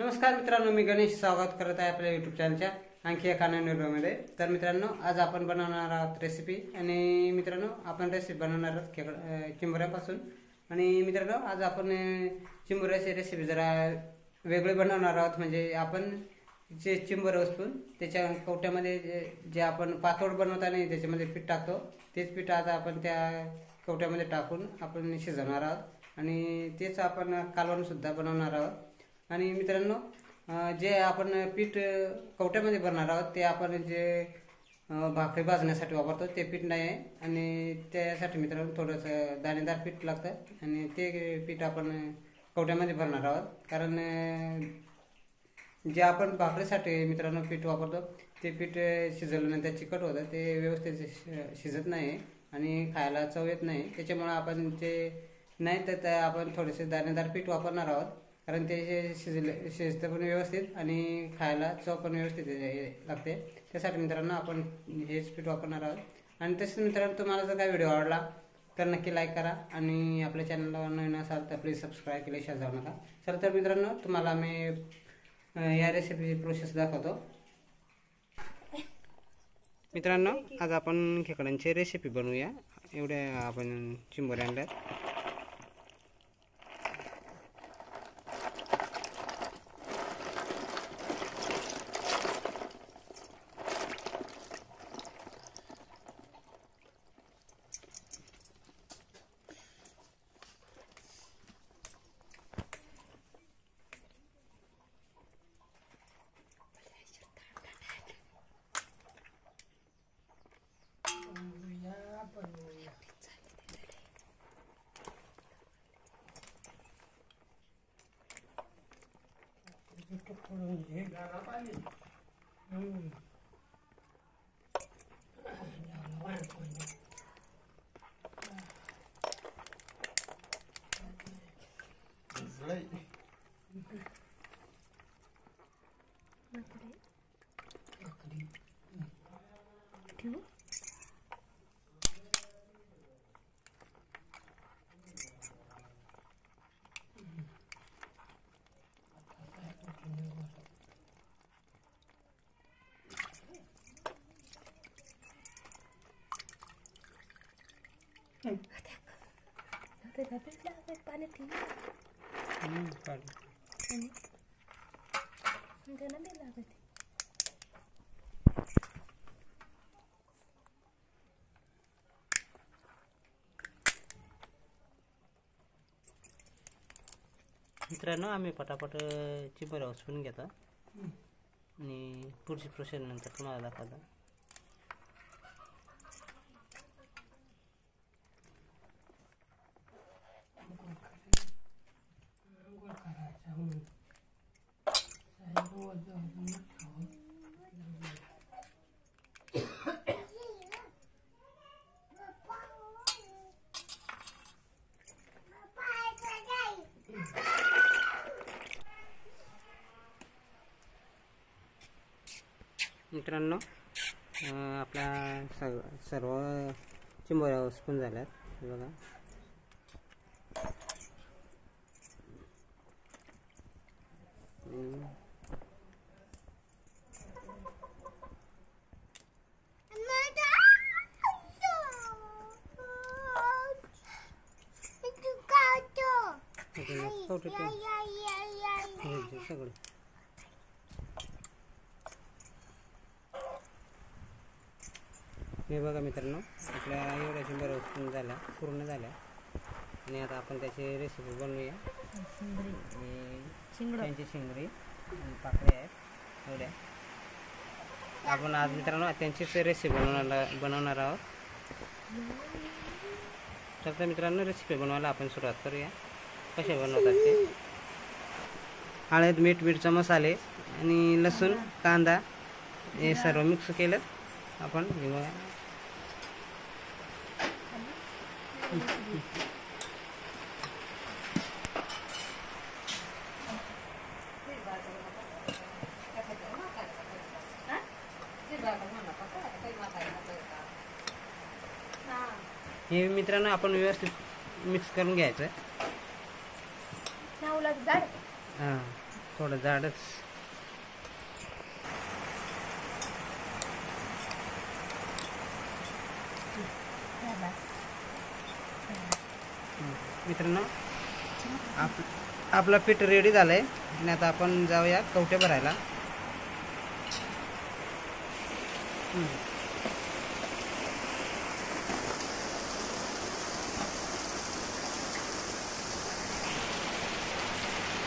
नमस्कार मित्रांनो, मी गणेश स्वागत करत आहे आपल्या यूट्यूब चॅनलच्या आणखी एका नवीन व्हिडिओमध्ये। तर मित्रांनो, आज आपण बनवणार आहोत रेसिपी आणि मित्रांनो आपण रेसिपी बनवणार आहोत चिंबोऱ्यापासून। आणि मित्रांनो, आज आपण चिंबोऱ्याची रेसिपी जरा वेगळी बनवणार आहोत। म्हणजे आपण जे चिंबोरे उचलून त्याच्या कवट्यामध्ये जे आपण पातोड बनवताना त्याच्यामध्ये पीठ टाकतो, तेच पीठ आता आपण त्या कवट्यामध्ये टाकून आपण शिजवणार आहोत आणि तेच आपण कालवण सुद्धा बनवणार आहोत। आणि मित्रांनो, जे आपण पीठ कवट्यामध्ये भरणार आहोत ते आपण जे भाकरी भाजण्यासाठी वापरतो ते पीठ नाही आहे आणि त्यासाठी मित्रांनो थोडंसं दाणेदार पीठ लागतं आणि ते पीठ आपण कवट्यामध्ये भरणार आहोत। कारण जे आपण भाकरीसाठी मित्रांनो पीठ वापरतो ते पीठ शिजवल्यानंतर चिकट होतं, ते व्यवस्थित शिजत नाही आणि खायला चव येत नाही। त्याच्यामुळे आपण ते नाही तर आपण थोडेसे दाणेदार पीठ वापरणार आहोत, कारण ते शिजतं पण व्यवस्थित आणि खायला चव पण व्यवस्थित लागते। त्यासाठी मित्रांनो आपण हेच पीठ वापरणार आहोत। आणि तसेच मित्रांनो, तुम्हाला जर काही व्हिडिओ आवडला तर नक्की लाईक करा आणि आपल्या चॅनलला नवीन असाल तर प्लीज सबस्क्राईब केल्याशिवाय जाऊ नका। चला तर मित्रांनो, तुम्हाला मी या रेसिपीची प्रोसेस दाखवतो। मित्रांनो, आज आपण खेकड्यांची रेसिपी बनवूया। एवढ्या आपण चिंबोऱ्या आणल्यात। पाणी ठेव मित्रांनो, आम्ही पटापट चिंबोऱ्या उचलून घेतो आणि पुढची प्रोसेस नंतर तुम्हाला दाखवतो। मित्रांनो, आपल्या सर्व चिंबोऱ्या उचलून झाल्यात बघा। सगळं हे बघा मित्रांनो, आपल्या एवढ्या चिंबोऱ्या उचलून झाल्या, पूर्ण झाल्या आणि आता आपण त्याची रेसिपी बनवूया। त्यांची शिंगडी आणि पाकळ्या आहेत एवढ्या आपण आज मित्रांनो त्यांचीच रेसिपी बनवणार आहोत। तर मित्रांनो, रेसिपी बनवायला आपण सुरुवात करूया। कसे बनवतात ते, हळद, मीठ, मिरचा, मसाले आणि लसूण, कांदा हे सर्व मिक्स केलं आपण घेऊया। हे मित्रांनो आपण व्यवस्थित मिक्स करून घ्यायचं। नावला जाड हां थोडं जाडच. मित्रांनो आपलं पीठ रेडी झालंय आणि आता आपण जाऊया कवटे भरायला.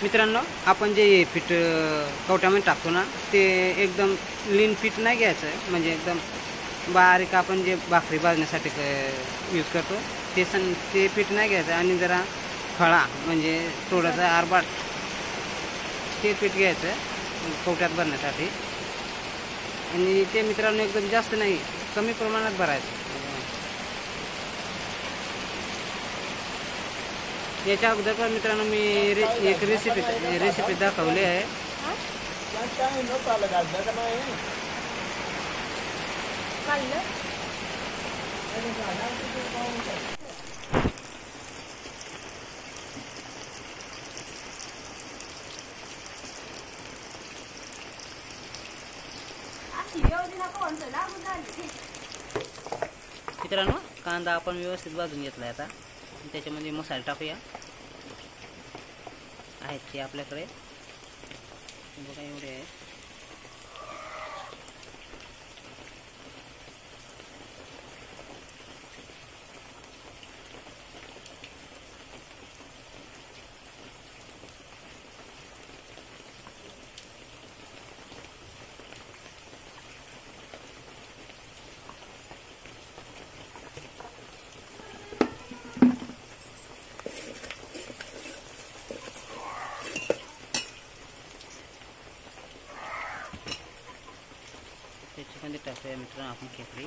मित्रांनो आपण जे पीठ कवट्यामध्ये टाकतो ना ते एकदम लीन पीठ नाही घ्यायचं, म्हणजे एकदम बारीक आपण जे भाकरी भाजण्यासाठी यूज करतो ते पीठ नाही घ्यायचं. आणि जरा खळा म्हणजे थोडंसं आरबाट ते पीठ घ्यायचं कवट्यात भरण्यासाठी. आणि ते मित्रांनो एकदम जास्त नाही, कमी प्रमाणात भरायचं. याच्या अगोदर पण मित्रांनो मी एक रेसिपी दाखवली आहे. मित्रांनो कांदा आपण व्यवस्थित भाजून घेतलाय. आता त्याच्यामध्ये मसाले टाकूया. आहेत ते आपल्याकडे बघा एवढे आहे. त्याच्यामध्ये टाकूया मित्रांनो आपण खेकडी.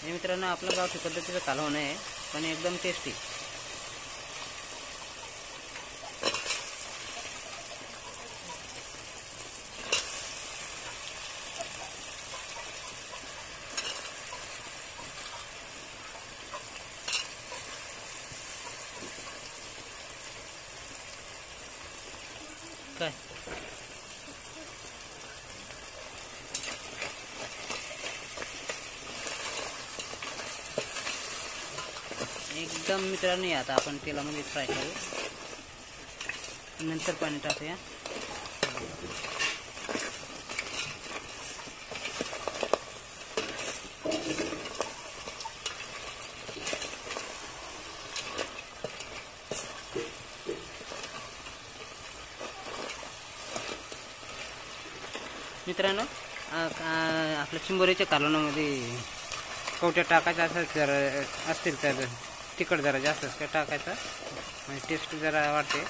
हे मित्रांनो आपलं गावठी पद्धतीचं कालवण आहे, पण एकदम टेस्टी. काय एकदम मित्रांनो आता आपण तेलामध्ये फ्राय करू, नंतर पाणी टाकूया. मित्रांनो आपल्या चिंबोरीच्या कालवणामध्ये कवट्या टाकायच्या असतील तर तिखट जरा जास्त टाकायचं, म्हणजे टेस्ट जरा वाटते.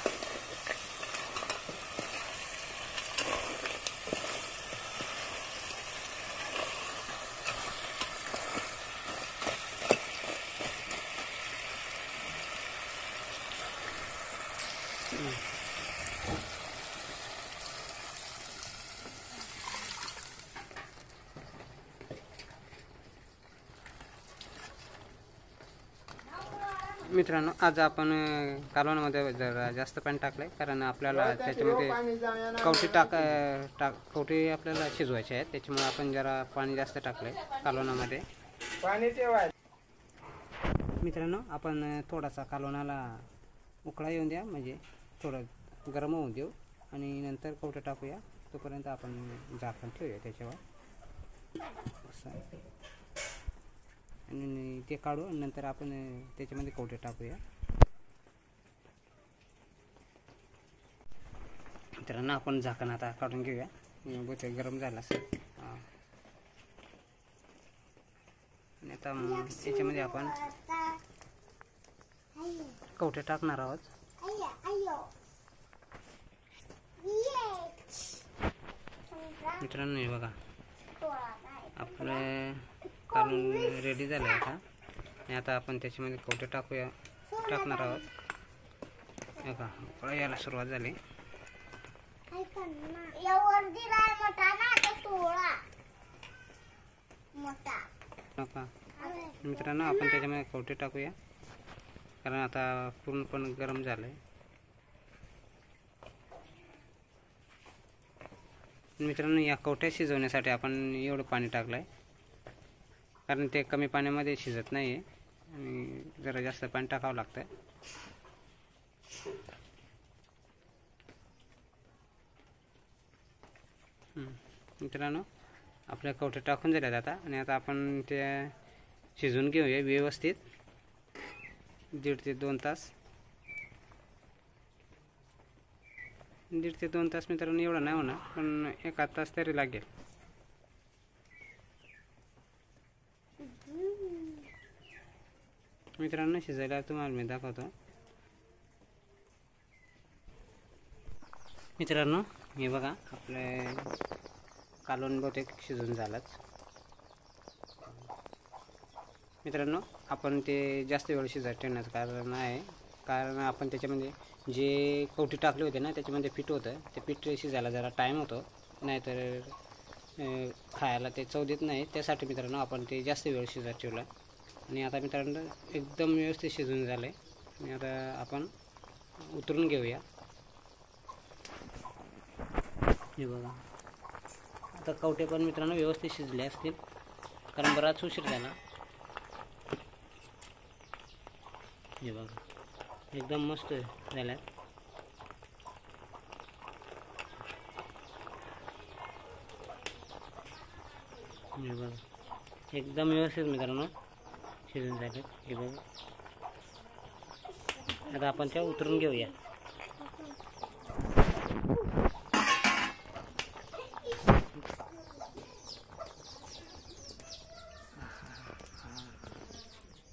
मित्रांनो आज आपण कालवणामध्ये जरा जास्त पाणी टाकलंय, कारण आपल्याला त्याच्यामध्ये कवटी आपल्याला शिजवायचे आहेत. त्याच्यामुळे आपण जरा पाणी जास्त टाकलंय कालवणामध्ये. मित्रांनो आपण थोडासा कालवणाला उकळा येऊन द्या, म्हणजे थोडं गरम होऊन देऊ आणि नंतर कवटे टाकूया. तोपर्यंत आपण झाकण ठेवूया त्याच्यावर आणि ते काढू आणि नंतर आपण त्याच्यामध्ये कवटे टाकूया. मित्रांनो आपण झाकण आता काढून घेऊया, बहुते गरम झालं असेल. आणि आता त्याच्यामध्ये आपण कवटे टाकणार आहोत. मित्रांनो हे बघा आपलं कालवण रेडी झालं आहे आता. आणि आता आपण त्याच्यामध्ये कवटे टाकणार आहोत. बघा उकळा यायला सुरुवात झाली. मित्रांनो आपण त्याच्यामध्ये कवटे टाकूया. कारण आता पूर्णपणे गरम झालं आहे. मित्रांनो, या कवट्या शिजवण्यासाठी आपण एवढं पाणी टाकलं आहे, कारण ते कमी पाण्यामध्ये शिजत नाही आहे आणि जरा जास्त पाणी टाकावं लागतं. मित्रांनो, आपल्या कवट्या टाकून झाल्यात आता, आणि आता आपण ते शिजवून घेऊया व्यवस्थित 1.5 ते 2 तास. 1.5 ते 2 तास मित्रांनो, एवढं नाही होणार, पण 1 तास तरी लागेल. मित्रांनो, शिजायला तुम्हाला मी दाखवतो. मित्रांनो, हे बघा, आपले कालवण बहुतेक शिजून झालंच. मित्रांनो, आपण ते जास्त वेळ शिजायला ठेवण्याचं कारण आहे, कारण आपण त्याच्यामध्ये जे कवटी टाकले होते ना, त्याच्यामध्ये पीठ होतं. ते पीठ शिजायला जरा टाईम होतो, नाहीतर खायला ते चव देत नाही. त्यासाठी मित्रांनो आपण ते जास्त वेळ शिजायला ठेवलं. आणि आता मित्रांनो एकदम व्यवस्थित शिजून झालं आहे. आणि आता आपण उतरून घेऊया. हे बघा, आता कवटे पण मित्रांनो व्यवस्थित शिजले असतील, कारण बराच उशीर झाला. हे बघा, एकदम मस्त झाल्या. हे बघा, एकदम व्यवस्थित मित्रांनो शिजून झाले. हे बघा, आता आपण त्या उतरून घेऊया.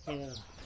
हे बघा,